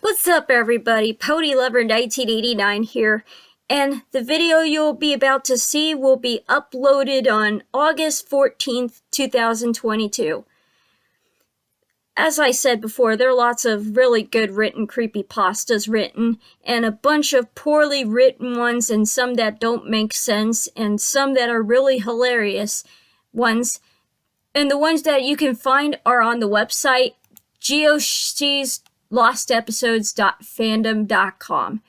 What's up, everybody? Ponylover1989 here, and the video you'll be about to see will be uploaded on August 14th, 2022. As I said before, there are lots of really good written creepypastas written, and a bunch of poorly written ones, and some that don't make sense, and some that are really hilarious ones. And the ones that you can find are on the website lostepisodes.fandom.com.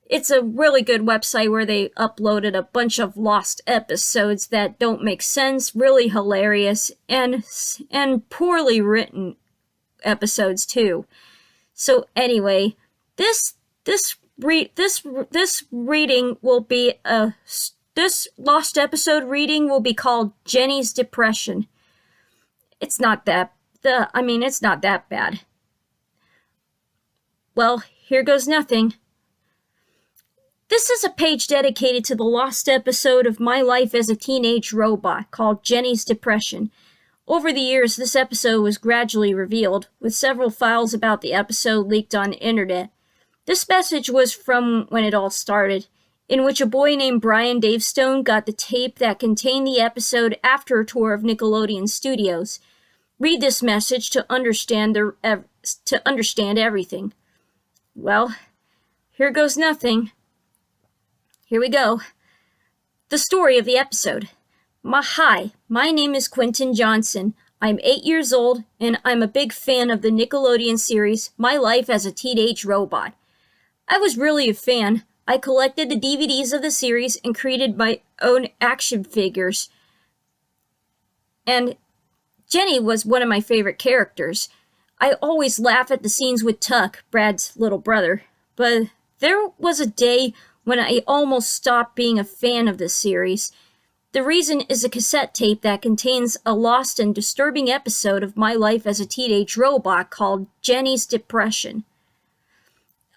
It's a really good website where they uploaded a bunch of lost episodes that don't make sense, really hilarious, and poorly written episodes too. So anyway, this reading will be this lost episode reading will be called Jenny's Depression. It's not that bad. Well, here goes nothing. This is a page dedicated to the lost episode of my life as a teenage robot called Jenny's Depression. Over the years, this episode was gradually revealed, with several files about the episode leaked on the internet. This message was from when it all started, in which a boy named Brian Davestone got the tape that contained the episode after a tour of Nickelodeon Studios. Read this message to understand everything. Well, here goes nothing. Here we go. The story of the episode. Hi, my name is Quentin Johnson. I'm 8 years old, and I'm a big fan of the Nickelodeon series, My Life as a Teenage Robot. I was really a fan. I collected the DVDs of the series and created my own action figures. And Jenny was one of my favorite characters. I always laugh at the scenes with Tuck, Brad's little brother, but there was a day when I almost stopped being a fan of this series. The reason is a cassette tape that contains a lost and disturbing episode of my life as a teenage robot called Jenny's Depression.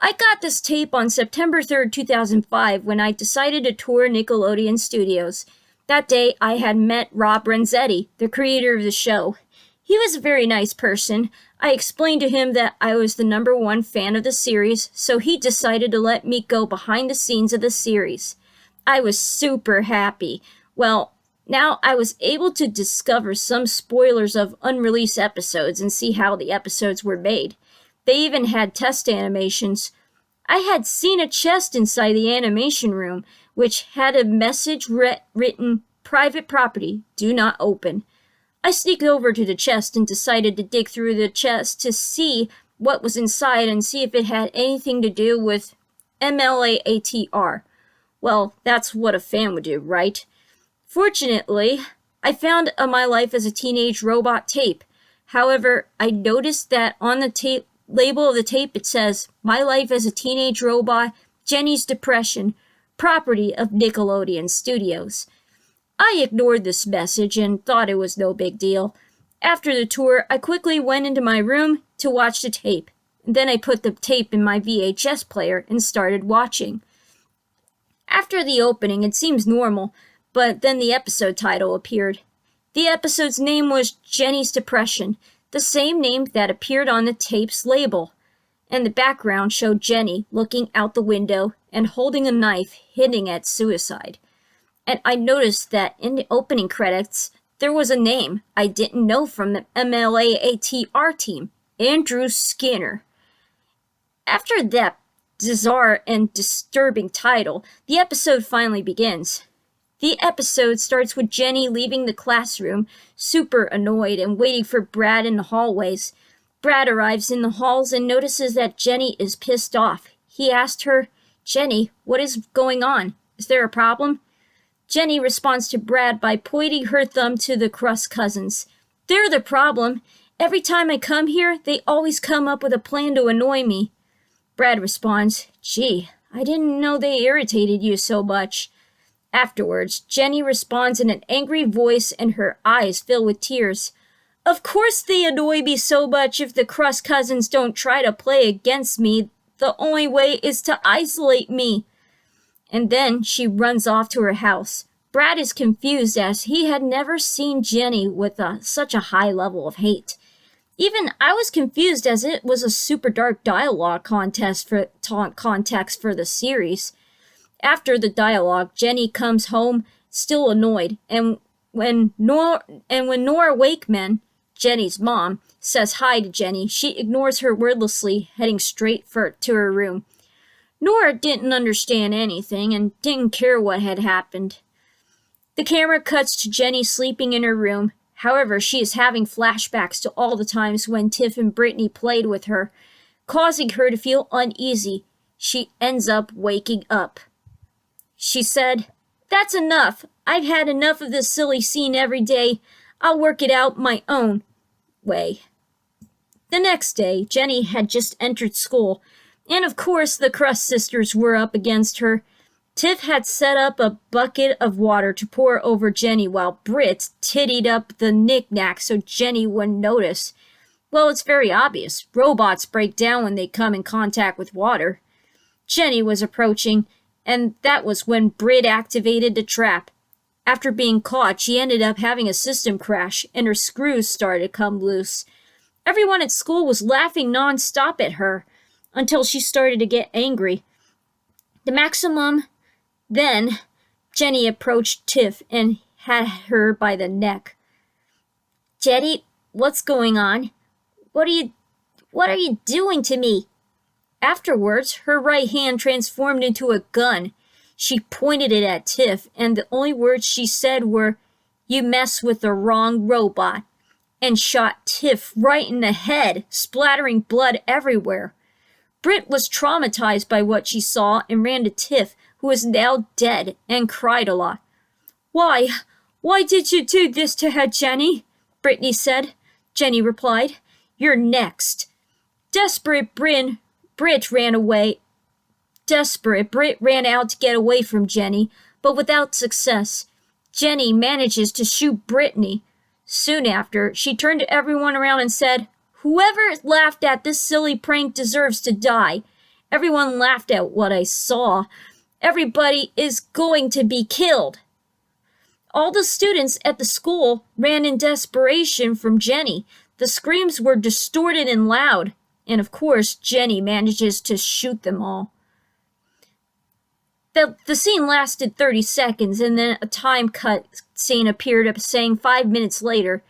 I got this tape on September 3rd, 2005, when I decided to tour Nickelodeon Studios. That day, I had met Rob Renzetti, the creator of the show. He was a very nice person. I explained to him that I was the #1 fan of the series, so he decided to let me go behind the scenes of the series. I was super happy. Well, now I was able to discover some spoilers of unreleased episodes and see how the episodes were made. They even had test animations. I had seen a chest inside the animation room, which had a message written, "Private property, do not open." I sneaked over to the chest and decided to dig through the chest to see what was inside and see if it had anything to do with MLAATR. Well, that's what a fan would do, right? Fortunately, I found a My Life as a Teenage Robot tape. However, I noticed that on the label of the tape it says, "My Life as a Teenage Robot, Jenny's Depression, property of Nickelodeon Studios." I ignored this message and thought it was no big deal. After the tour, I quickly went into my room to watch the tape. Then I put the tape in my VHS player and started watching. After the opening, it seems normal, but then the episode title appeared. The episode's name was Jenny's Depression, the same name that appeared on the tape's label. And the background showed Jenny looking out the window and holding a knife, hinting at suicide. And I noticed that in the opening credits, there was a name I didn't know from the MLAATR team, Andrew Skinner. After that bizarre and disturbing title, the episode finally begins. The episode starts with Jenny leaving the classroom, super annoyed and waiting for Brad in the hallways. Brad arrives in the halls and notices that Jenny is pissed off. He asked her, "Jenny, what is going on? Is there a problem?" Jenny responds to Brad by pointing her thumb to the Crust cousins. "They're the problem. Every time I come here, they always come up with a plan to annoy me." Brad responds, "Gee, I didn't know they irritated you so much." Afterwards, Jenny responds in an angry voice and her eyes fill with tears. "Of course they annoy me so much. If the Crust cousins don't try to play against me, the only way is to isolate me." And then she runs off to her house. Brad is confused as he had never seen Jenny with such a high level of hate. Even I was confused as it was a super dark dialogue context for the series. After the dialogue, Jenny comes home still annoyed, and when Nora Wakeman, Jenny's mom, says hi to Jenny, she ignores her wordlessly, heading straight to her room. Nora didn't understand anything and didn't care what had happened. The camera cuts to Jenny sleeping in her room. However, she is having flashbacks to all the times when Tiff and Brittany played with her, causing her to feel uneasy. She ends up waking up. She said, "That's enough. I've had enough of this silly scene every day. I'll work it out my own way." The next day, Jenny had just entered school, and of course the Crust sisters were up against her. Tiff had set up a bucket of water to pour over Jenny while Britt tittied up the knick-knack so Jenny wouldn't notice. Well, it's very obvious. Robots break down when they come in contact with water. Jenny was approaching, and that was when Britt activated the trap. After being caught, she ended up having a system crash, and her screws started to come loose. Everyone at school was laughing non-stop at her, until she started to get angry. Then Jenny approached Tiff and had her by the neck. "Jenny, what's going on? What are you doing to me?" Afterwards, her right hand transformed into a gun. She pointed it at Tiff, and the only words she said were, "You mess with the wrong robot," and shot Tiff right in the head, splattering blood everywhere. Britt was traumatized by what she saw and ran to Tiff, who is now dead, and cried a lot. Why did you do this to her, Jenny?" Brittany said. Jenny replied, "You're next." Desperate, Britt ran away. Desperate, Britt ran out to get away from Jenny, but without success. Jenny manages to shoot Brittany. Soon after, she turned to everyone around and said, "Whoever laughed at this silly prank deserves to die." Everyone laughed at what I saw. Everybody is going to be killed. All the students at the school ran in desperation from Jenny. The screams were distorted and loud, and of course, Jenny manages to shoot them all. The scene lasted 30 seconds, and then a time cut scene appeared up saying 5 minutes later.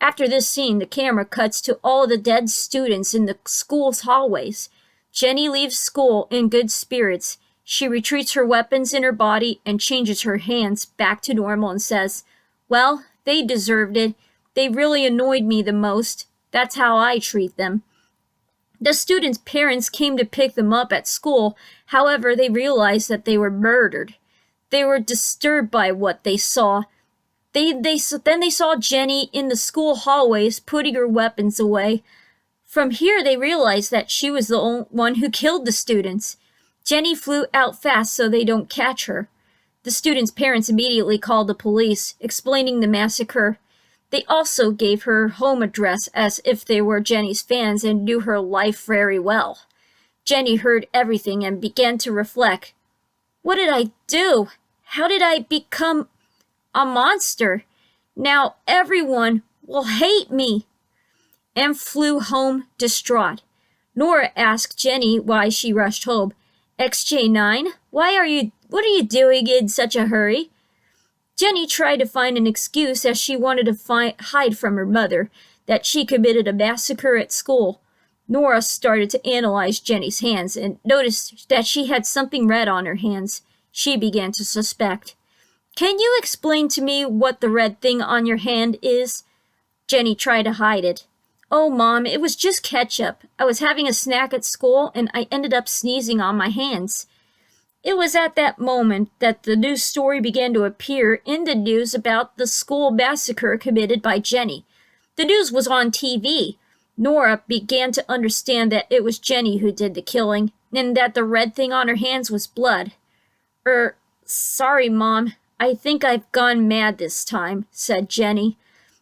After this scene, the camera cuts to all the dead students in the school's hallways. Jenny leaves school in good spirits. She retreats her weapons in her body and changes her hands back to normal and says, "Well, they deserved it. They really annoyed me the most. That's how I treat them." The students' parents came to pick them up at school. However, they realized that they were murdered. They were disturbed by what they saw. Then they saw Jenny in the school hallways putting her weapons away. From here, they realized that she was the only one who killed the students. Jenny flew out fast so they don't catch her. The students' parents immediately called the police, explaining the massacre. They also gave her home address as if they were Jenny's fans and knew her life very well. Jenny heard everything and began to reflect. What did I do? How did I become a monster? Now everyone will hate me. And flew home distraught. Nora asked Jenny why she rushed home. "XJ9, what are you doing in such a hurry?" Jenny tried to find an excuse as she wanted to hide from her mother that she committed a massacre at school. Nora started to analyze Jenny's hands and noticed that she had something red on her hands. She began to suspect. "Can you explain to me what the red thing on your hand is?" Jenny tried to hide it. "Oh, Mom, it was just ketchup. I was having a snack at school and I ended up sneezing on my hands." It was at that moment that the news story began to appear in the news about the school massacre committed by Jenny. The news was on TV. Nora began to understand that it was Jenny who did the killing, and that the red thing on her hands was blood. Sorry, Mom. I think I've gone mad this time," said Jenny.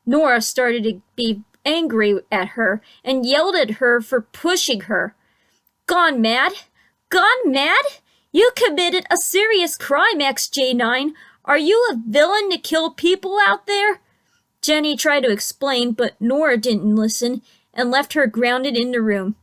Nora started to be angry at her and yelled at her for pushing her. "Gone mad? Gone mad? You committed a serious crime, XJ9. Are you a villain to kill people out there?" Jenny tried to explain, but Nora didn't listen, and left her grounded in the room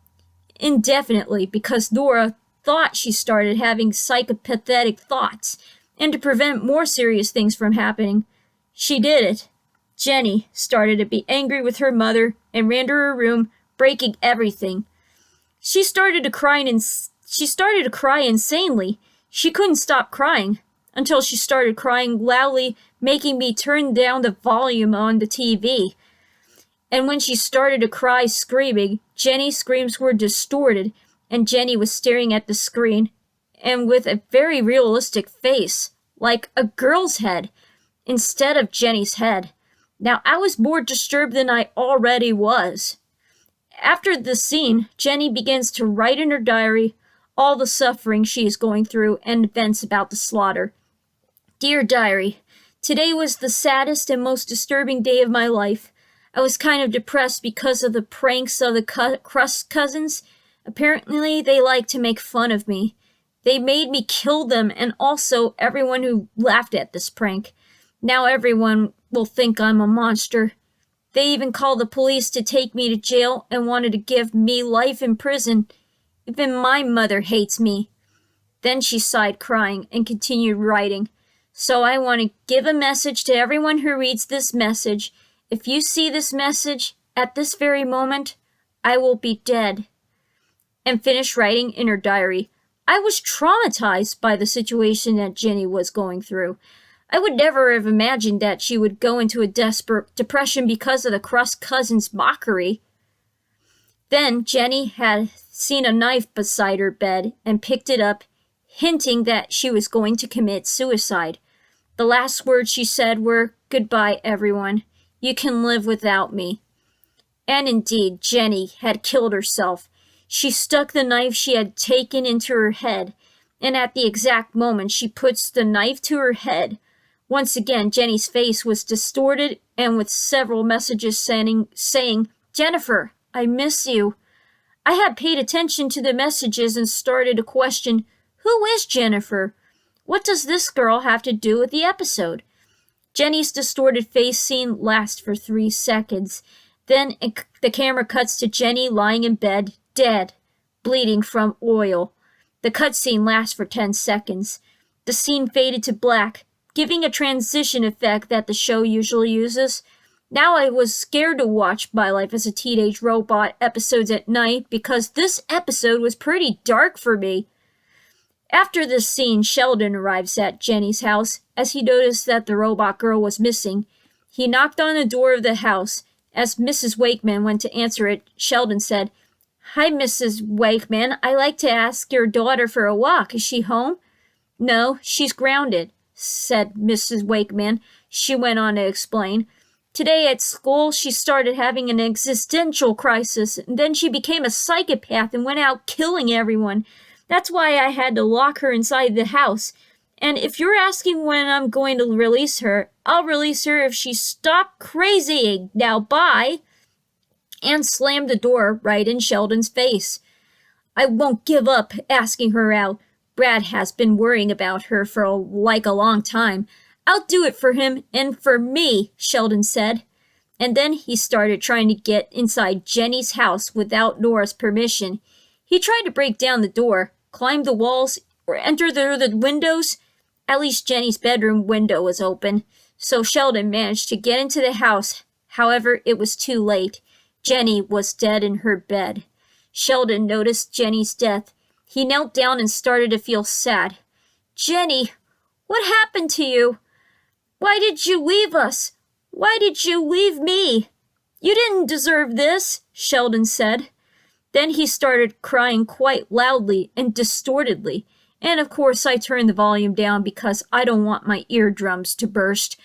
indefinitely because Nora thought she started having psychopathetic thoughts, and to prevent more serious things from happening, she did it. Jenny started to be angry with her mother and ran to her room, breaking everything. She started to cry insanely. She couldn't stop crying until she started crying loudly, making me turn down the volume on the TV. And when she started to cry screaming, Jenny's screams were distorted, and Jenny was staring at the screen, and with a very realistic face, like a girl's head, instead of Jenny's head. Now, I was more disturbed than I already was. After the scene, Jenny begins to write in her diary all the suffering she is going through and events about the slaughter. Dear Diary, today was the saddest and most disturbing day of my life. I was kind of depressed because of the pranks of the Crust cousins. Apparently, they like to make fun of me. They made me kill them and also everyone who laughed at this prank. Now everyone will think I'm a monster. They even called the police to take me to jail and wanted to give me life in prison. Even my mother hates me. Then she sighed, crying, and continued writing. So I want to give a message to everyone who reads this message. If you see this message at this very moment, I will be dead. And finished writing in her diary. I was traumatized by the situation that Jenny was going through. I would never have imagined that she would go into a desperate depression because of the Crust cousins' mockery. Then Jenny had seen a knife beside her bed and picked it up, hinting that she was going to commit suicide. The last words she said were, "Goodbye, everyone. You can live without me." And indeed, Jenny had killed herself. She stuck the knife she had taken into her head, and at the exact moment she puts the knife to her head, once again Jenny's face was distorted and with several messages saying, "Jennifer, I miss you." I had paid attention to the messages and started to question, who is Jennifer? What does this girl have to do with the episode? Jenny's distorted face scene lasts for 3 seconds. Then the camera cuts to Jenny lying in bed, dead, bleeding from oil. The cutscene lasts for 10 seconds. The scene faded to black, giving a transition effect that the show usually uses. Now I was scared to watch My Life as a Teenage Robot episodes at night because this episode was pretty dark for me. After this scene, Sheldon arrives at Jenny's house as he noticed that the robot girl was missing. He knocked on the door of the house. As Mrs. Wakeman went to answer it, Sheldon said, "Hi, Mrs. Wakeman. I like to ask your daughter for a walk. Is she home?" "No, she's grounded," said Mrs. Wakeman. She went on to explain. "Today at school, she started having an existential crisis, and then she became a psychopath and went out killing everyone. That's why I had to lock her inside the house. And if you're asking when I'm going to release her, I'll release her if she stopped crazying. Now, bye." And slammed the door right in Sheldon's face. "I won't give up asking her out. Brad has been worrying about her for a long time. I'll do it for him and for me," Sheldon said. And then he started trying to get inside Jenny's house without Nora's permission. He tried to break down the door, climb the walls, or enter the windows. At least Jenny's bedroom window was open, so Sheldon managed to get into the house. However, it was too late. Jenny was dead in her bed. Sheldon noticed Jenny's death. He knelt down and started to feel sad. "Jenny, what happened to you? Why did you leave us? Why did you leave me? You didn't deserve this," Sheldon said. Then he started crying quite loudly and distortedly. And of course I turned the volume down because I don't want my eardrums to burst.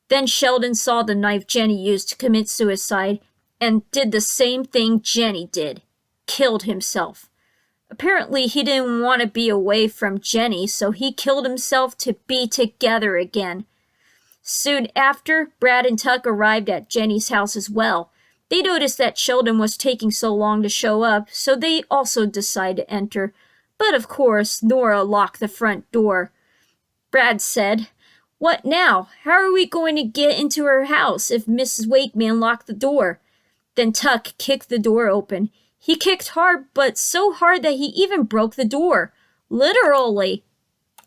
Then Sheldon saw the knife Jenny used to commit suicide and did the same thing Jenny did. Killed himself. Apparently he didn't want to be away from Jenny, so he killed himself to be together again. Soon after, Brad and Tuck arrived at Jenny's house as well. They noticed that Sheldon was taking so long to show up, so they also decided to enter. But of course, Nora locked the front door. Brad said, "What now? How are we going to get into her house if Mrs. Wakeman locked the door?" Then Tuck kicked the door open. He kicked hard, but so hard that he even broke the door. Literally.